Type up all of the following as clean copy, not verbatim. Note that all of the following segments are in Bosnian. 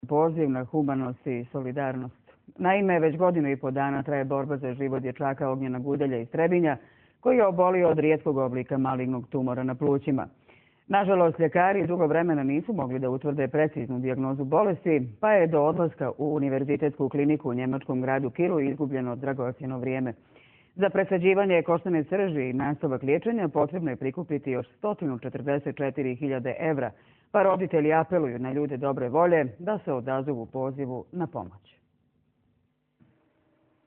poziv na humanost i solidarnost. Naime, već godinu i po dana traje borba za život dječaka Ognjena Gudelja iz Trebinja, koji je obolio od rijetkog oblika malignog tumora na plućima. Nažalost, ljekari dugo vremena nisu mogli da utvrde preciznu dijagnozu bolesti, pa je do odlaska u univerzitetsku kliniku u njemačkom gradu Kielu izgubljeno dragocjeno vrijeme. Za presađivanje koštane srži i nastavak liječenja potrebno je prikupiti još 144.000 evra, pa roditelji apeluju na ljude dobre volje da se odazovu pozivu na pomoć.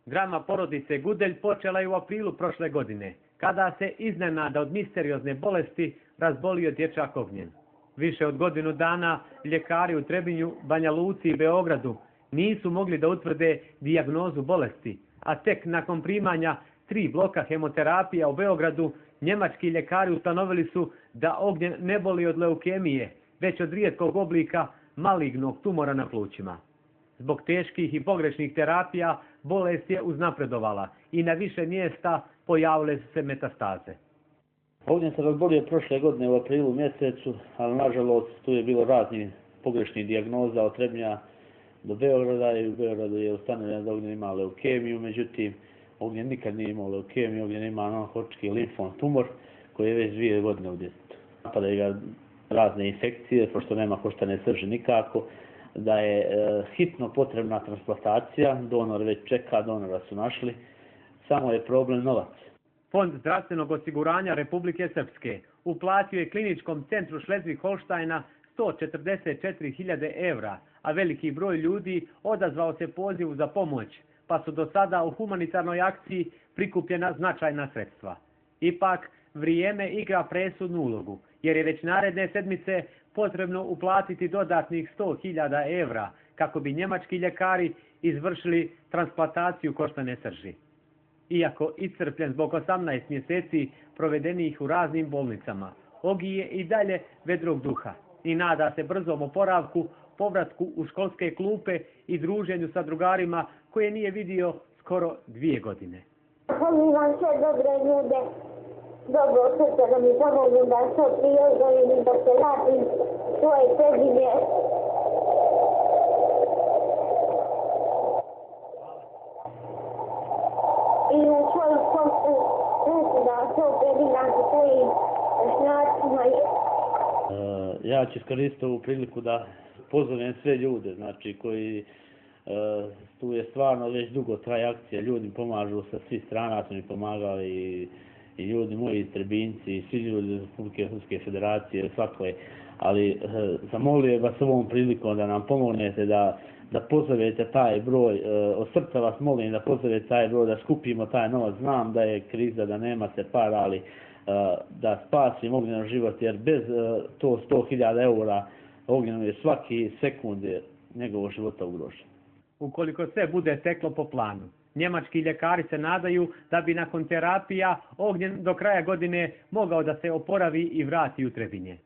Drama porodice Gudelj počela je u aprilu prošle godine, kada se iznenada od misteriozne bolesti razbolio dječak Ognjen. Više od godinu dana ljekari u Trebinju, Banja Luci i Beogradu nisu mogli da utvrde dijagnozu bolesti, a tek nakon primanja 3 bloka hemoterapija u Beogradu, njemački ljekari ustanovili su da Ognjen ne boli od leukemije, već od rijetkog oblika malignog tumora na plućima. Zbog teških i pogrešnih terapija bolest je uznapredovala i na više mjesta pojavile su se metastaze. Ognjen se razbolio prošle godine u aprilu mjesecu, ali nažalost tu je bilo raznih pogrešnih dijagnoza od Trebinja do Beograda i u Beogradu je ustanovljeno da Ognjen ima leukemiju, međutim Ognjen nikad nije imao leukemiju, Ognjen ima non-Hodgkin limfom tumor koji je već 2 godine u djetetu. Napadaju ga razne infekcije, pošto nema koštane srži nikako, da je hitno potrebna transplantacija, donor već čeka, donora su našli, samo je problem novac. Fond zdravstvenog osiguranja Republike Srpske uplatio je kliničkom centru Šlezvig-Holštajna 144.000 evra, a veliki broj ljudi odazvao se pozivu za pomoć, pa su do sada u humanitarnoj akciji prikupljena značajna sredstva. Ipak, vrijeme igra presudnu ulogu, jer je već naredne sedmice potrebno uplatiti dodatnih 100.000 evra kako bi njemački ljekari izvršili transplantaciju koštane srži. Iako iscrpljen zbog 18 mjeseci provedenih u raznim bolnicama, Ogi je i dalje vedrog duha i nada se brzom oporavku, povratku u školske klupe i druženju sa drugarima koje nije vidio skoro 2 godine. Pozivam sve dobre ljude, dobro srce da mi pomognu da što prije ozdravim i da se vratim svoje Trebinje. I u svoju školsku klupu da što predinam sa svojim šnjacima. Ja ću iskoristiti ovu priliku da pozovem sve ljude, znači koji tu je stvarno već dugo traje akcija, ljudi pomažu sa svih strana, su mi pomagali i ljudi moji iz Trebinci, i svi ljudi iz Republike Srpske federacije, svakoj, ali zamolio vas ovom prilikom da nam pomognete da pozovete taj broj, od srca vas molim da pozovete taj broj, da skupimo taj novac, znam da je kriza, da nemate para, ali da spasimo Ognjenov život, jer bez to 100.000 eura Ognjenu je svaki sekund njegovog života ugrožen. Ukoliko sve bude teklo po planu, njemački ljekari se nadaju da bi nakon terapija Ognjen do kraja godine mogao da se oporavi i vrati u Trebinje.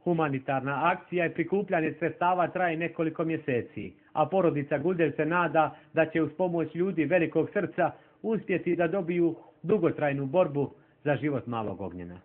Humanitarna akcija i prikupljanje sredstava traje nekoliko mjeseci, a porodica Gudelj se nada da će uz pomoć ljudi velikog srca uspjeti da dobiju dugotrajnu borbu za život malog Ognjena.